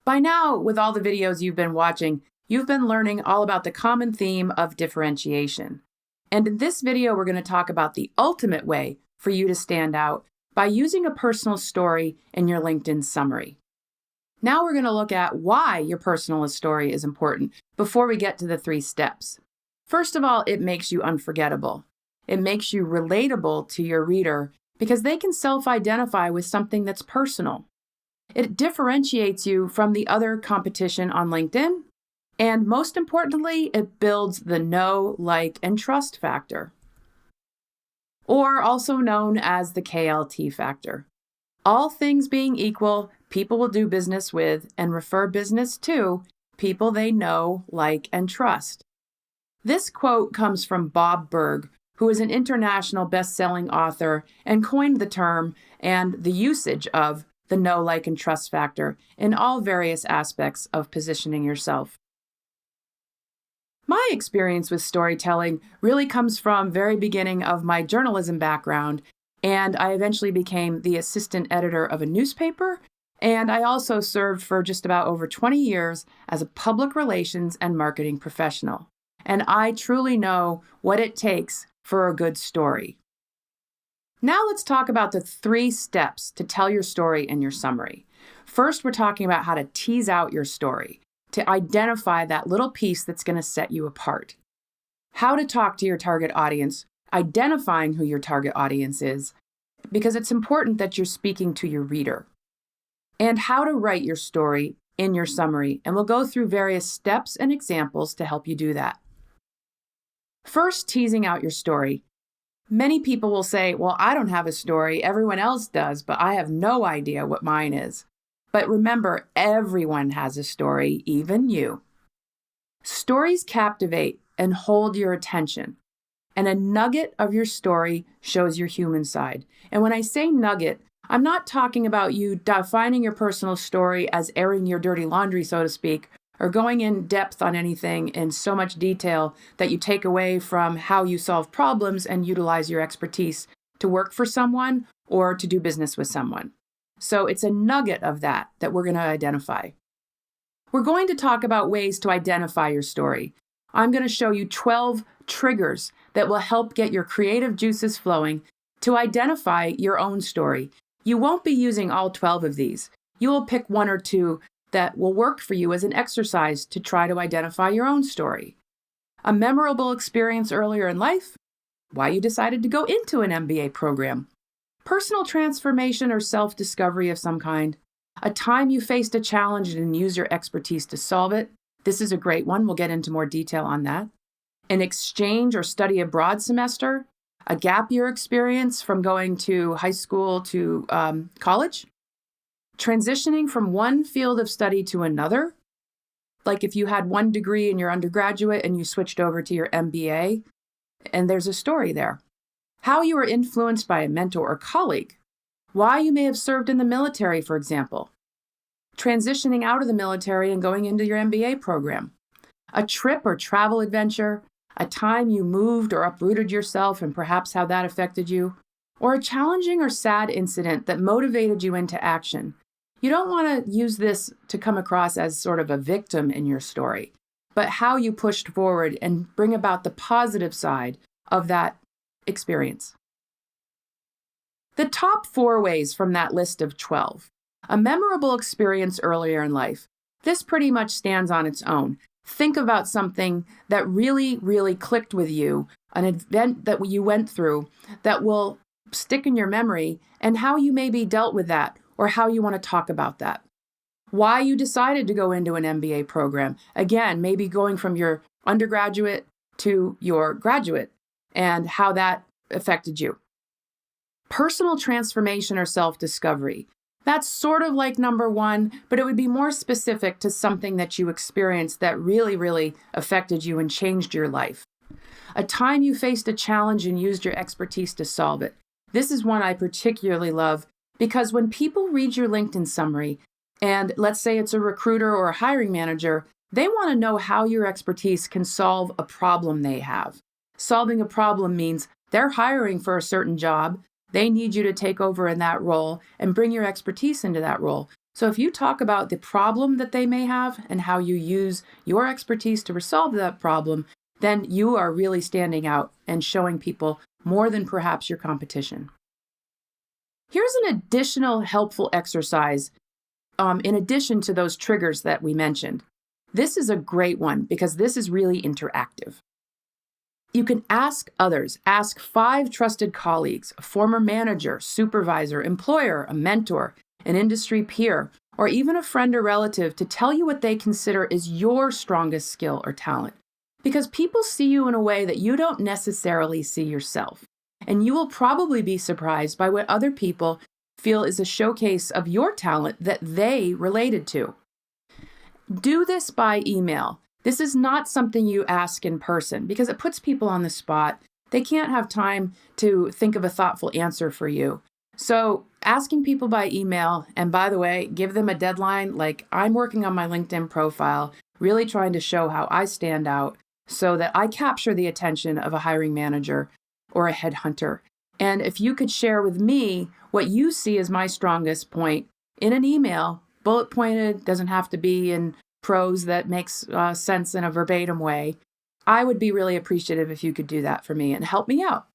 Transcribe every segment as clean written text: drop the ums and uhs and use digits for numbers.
By now, with all the videos you've been watching, you've been learning all about the common theme of differentiation. And in this video, we're going to talk about the ultimate way for you to stand out by using a personal story in your LinkedIn summary. Now we're going to look at why your personalist story is important before we get to the 3 steps. First of all, it makes you unforgettable. It makes you relatable to your reader because they can self-identify with something that's personal. It differentiates you from the other competition on LinkedIn, and most importantly, it builds the know, like, and trust factor, or also known as the KLT factor. All things being equal, people will do business with and refer business to people they know, like, and trust. This quote comes from Bob Burg, who is an international best-selling author and coined the term and the usage of the know, like, and trust factor in all various aspects of positioning yourself. My experience with storytelling really comes from very beginning of my journalism background, and I eventually became the assistant editor of a newspaper, and I also served for just about over 20 years as a public relations and marketing professional. And I truly know what it takes for a good story. Now let's talk about the 3 steps to tell your story in your summary. First, we're talking about how to tease out your story, to identify that little piece that's going to set you apart. How to talk to your target audience, identifying who your target audience is, because it's important that you're speaking to your reader. And how to write your story in your summary, and we'll go through various steps and examples to help you do that. First, teasing out your story. Many people will say, well, I don't have a story, everyone else does, but I have no idea what mine is. But remember, everyone has a story, even you. Stories captivate and hold your attention. And a nugget of your story shows your human side. And when I say nugget, I'm not talking about you defining your personal story as airing your dirty laundry, so to speak, or going in depth on anything in so much detail that you take away from how you solve problems and utilize your expertise to work for someone or to do business with someone. So it's a nugget of that we're going to identify. We're going to talk about ways to identify your story. I'm going to show you 12 triggers that will help get your creative juices flowing to identify your own story. You won't be using all 12 of these. You will pick 1 or 2 that will work for you as an exercise to try to identify your own story. A memorable experience earlier in life, why you decided to go into an MBA program, personal transformation or self-discovery of some kind, a time you faced a challenge and used your expertise to solve it. This is a great one. We'll get into more detail on that. An exchange or study abroad semester, a gap year experience from going to high school to college, transitioning from one field of study to another, like if you had 1 degree in your undergraduate and you switched over to your MBA, and there's a story there. How you were influenced by a mentor or colleague, why you may have served in the military, for example, transitioning out of the military and going into your MBA program, a trip or travel adventure, a time you moved or uprooted yourself and perhaps how that affected you, or a challenging or sad incident that motivated you into action. You don't want to use this to come across as sort of a victim in your story, but how you pushed forward and bring about the positive side of that experience. The top 4 ways from that list of 12. A memorable experience earlier in life. This pretty much stands on its own. Think about something that really, really clicked with you, an event that you went through that will stick in your memory, and how you maybe dealt with that or how you want to talk about that. Why you decided to go into an MBA program. Again, maybe going from your undergraduate to your graduate and how that affected you. Personal transformation or self-discovery. That's sort of like number 1, but it would be more specific to something that you experienced that really, really affected you and changed your life. A time you faced a challenge and used your expertise to solve it. This is one I particularly love because when people read your LinkedIn summary, and let's say it's a recruiter or a hiring manager, they want to know how your expertise can solve a problem they have. Solving a problem means they're hiring for a certain job. They need you to take over in that role and bring your expertise into that role. So if you talk about the problem that they may have and how you use your expertise to resolve that problem, then you are really standing out and showing people more than perhaps your competition. Here's an additional helpful exercise in addition to those triggers that we mentioned. This is a great one because this is really interactive. You can ask others, ask 5 trusted colleagues, a former manager, supervisor, employer, a mentor, an industry peer, or even a friend or relative to tell you what they consider is your strongest skill or talent. Because people see you in a way that you don't necessarily see yourself. And you will probably be surprised by what other people feel is a showcase of your talent that they related to. Do this by email. This is not something you ask in person because it puts people on the spot. They can't have time to think of a thoughtful answer for you. So asking people by email, and by the way, give them a deadline. Like, I'm working on my LinkedIn profile, really trying to show how I stand out so that I capture the attention of a hiring manager or a headhunter. And if you could share with me what you see as my strongest point in an email, bullet pointed, doesn't have to be in prose that makes sense in a verbatim way, I would be really appreciative if you could do that for me and help me out.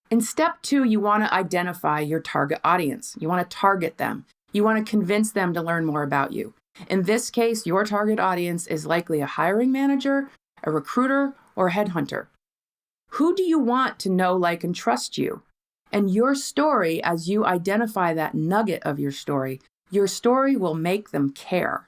In step 2, you want to identify your target audience. You want to target them. You want to convince them to learn more about you. In this case, your target audience is likely a hiring manager, a recruiter, or a headhunter. Who do you want to know, like, and trust you? And your story, as you identify that nugget of your story will make them care.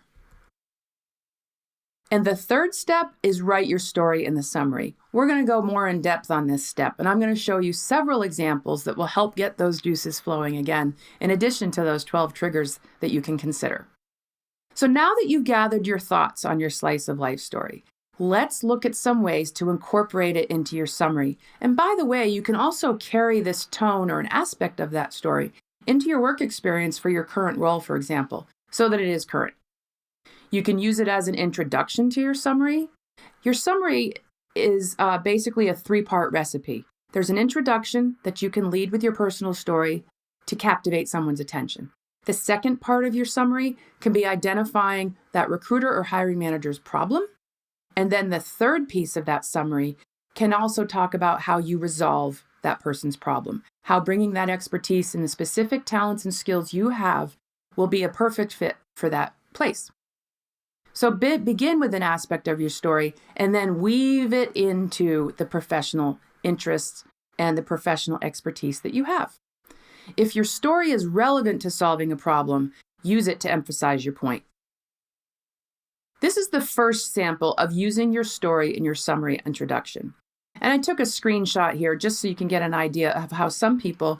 And the third step is write your story in the summary. We're going to go more in depth on this step, and I'm going to show you several examples that will help get those juices flowing again, in addition to those 12 triggers that you can consider. So now that you've gathered your thoughts on your slice of life story, let's look at some ways to incorporate it into your summary. And by the way, you can also carry this tone or an aspect of that story into your work experience for your current role, for example, so that it is current. You can use it as an introduction to your summary. Your summary is basically a 3-part recipe. There's an introduction that you can lead with your personal story to captivate someone's attention. The second part of your summary can be identifying that recruiter or hiring manager's problem. And then the third piece of that summary can also talk about how you resolve that person's problem, how bringing that expertise and the specific talents and skills you have will be a perfect fit for that place. So begin with an aspect of your story and then weave it into the professional interests and the professional expertise that you have. If your story is relevant to solving a problem, use it to emphasize your point. This is the first sample of using your story in your summary introduction. And I took a screenshot here just so you can get an idea of how some people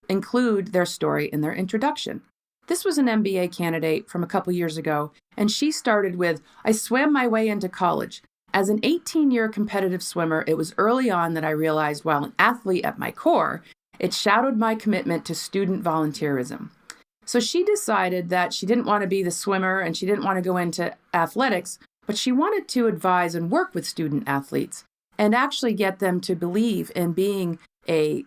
include their story in their introduction. This was an MBA candidate from a couple years ago, and she started with, "I swam my way into college. As an 18-year competitive swimmer, it was early on that I realized while an athlete at my core, it shadowed my commitment to student volunteerism." So she decided that she didn't want to be the swimmer and she didn't want to go into athletics, but she wanted to advise and work with student athletes and actually get them to believe in being a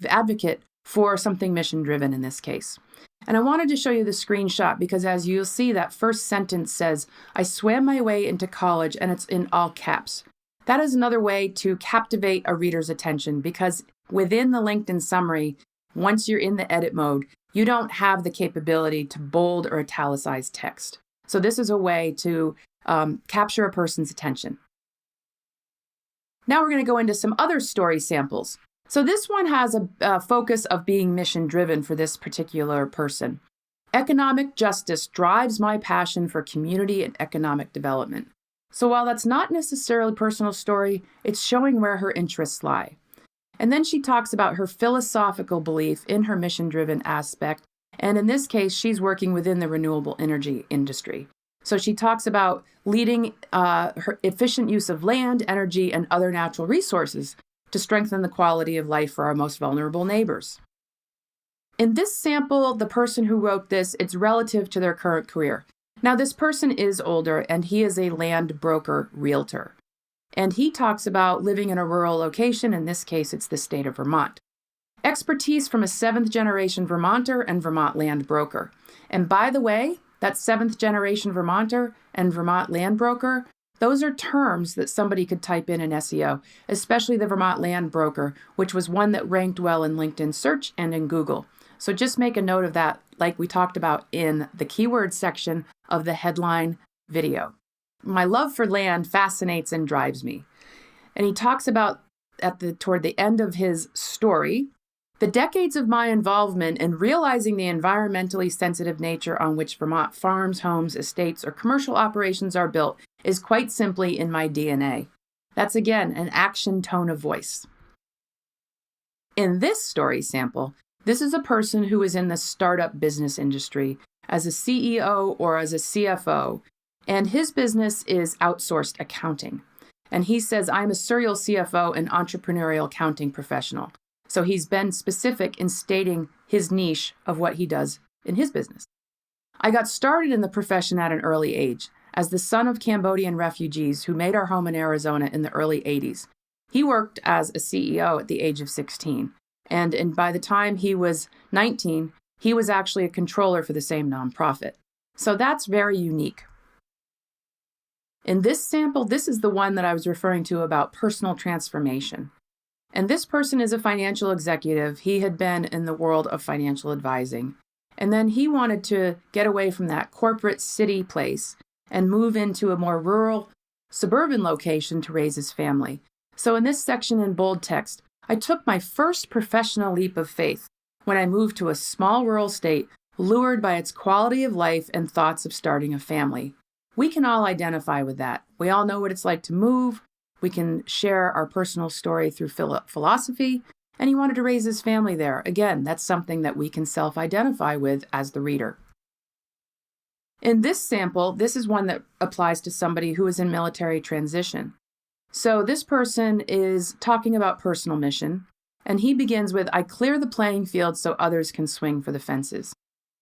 advocate for something mission-driven in this case. And I wanted to show you the screenshot because as you'll see, that first sentence says, "I swam my way into college," and it's in all caps. That is another way to captivate a reader's attention because within the LinkedIn summary, once you're in the edit mode, you don't have the capability to bold or italicize text. So this is a way to capture a person's attention. Now we're going to go into some other story samples. So this one has a focus of being mission-driven for this particular person. "Economic justice drives my passion for community and economic development." So while that's not necessarily a personal story, it's showing where her interests lie. And then she talks about her philosophical belief in her mission-driven aspect. And in this case, she's working within the renewable energy industry. So she talks about leading her efficient use of land, energy, and other natural resources to strengthen the quality of life for our most vulnerable neighbors. In this sample, the person who wrote this, it's relative to their current career. Now, this person is older, and he is a land broker realtor. And he talks about living in a rural location. In this case, it's the state of Vermont. Expertise from a 7th-generation Vermonter and Vermont land broker. And by the way, that 7th-generation Vermonter and Vermont land broker, those are terms that somebody could type in SEO, especially the Vermont land broker, which was one that ranked well in LinkedIn search and in Google. So just make a note of that, like we talked about in the keyword section of the headline video. My love for land fascinates and drives me. And he talks about toward the end of his story, the decades of my involvement in realizing the environmentally sensitive nature on which Vermont farms, homes, estates, or commercial operations are built is quite simply in my DNA. That's again an action tone of voice. In this story sample, this is a person who is in the startup business industry as a CEO or as a CFO, and his business is outsourced accounting. And he says, I'm a serial CFO and entrepreneurial accounting professional. So he's been specific in stating his niche of what he does in his business. I got started in the profession at an early age as the son of Cambodian refugees who made our home in Arizona in the early 80s. He worked as a CEO at the age of 16. And by the time he was 19, he was actually a controller for the same nonprofit. So that's very unique. In this sample, this is the one that I was referring to about personal transformation. And this person is a financial executive. He had been in the world of financial advising. And then he wanted to get away from that corporate city place and move into a more rural, suburban location to raise his family. So in this section in bold text, I took my first professional leap of faith when I moved to a small rural state, lured by its quality of life and thoughts of starting a family. We can all identify with that. We all know what it's like to move. We can share our personal story through philosophy, and he wanted to raise his family there. Again, that's something that we can self-identify with as the reader. In this sample, this is one that applies to somebody who is in military transition. So this person is talking about personal mission, and he begins with, I clear the playing field so others can swing for the fences.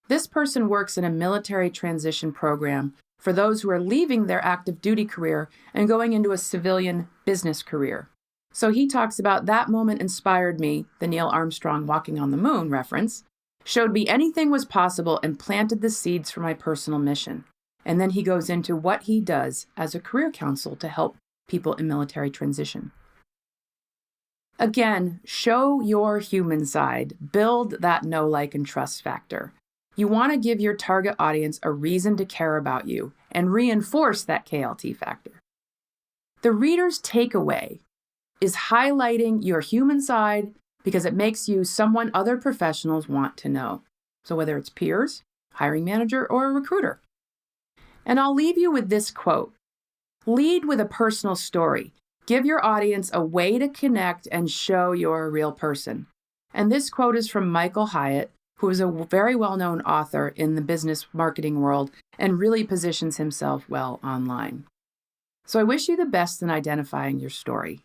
This person works in a military transition program for those who are leaving their active duty career and going into a civilian business career. So he talks about that moment inspired me, the Neil Armstrong walking on the moon reference, showed me anything was possible and planted the seeds for my personal mission. And then he goes into what he does as a career counsel to help people in military transition. Again, show your human side. Build that know, like, and trust factor. You want to give your target audience a reason to care about you and reinforce that KLT factor. The reader's takeaway is highlighting your human side because it makes you someone other professionals want to know. So whether it's peers, hiring manager, or a recruiter. And I'll leave you with this quote. Lead with a personal story. Give your audience a way to connect and show you're a real person. And this quote is from Michael Hyatt, who is a very well-known author in the business marketing world and really positions himself well online. So I wish you the best in identifying your story.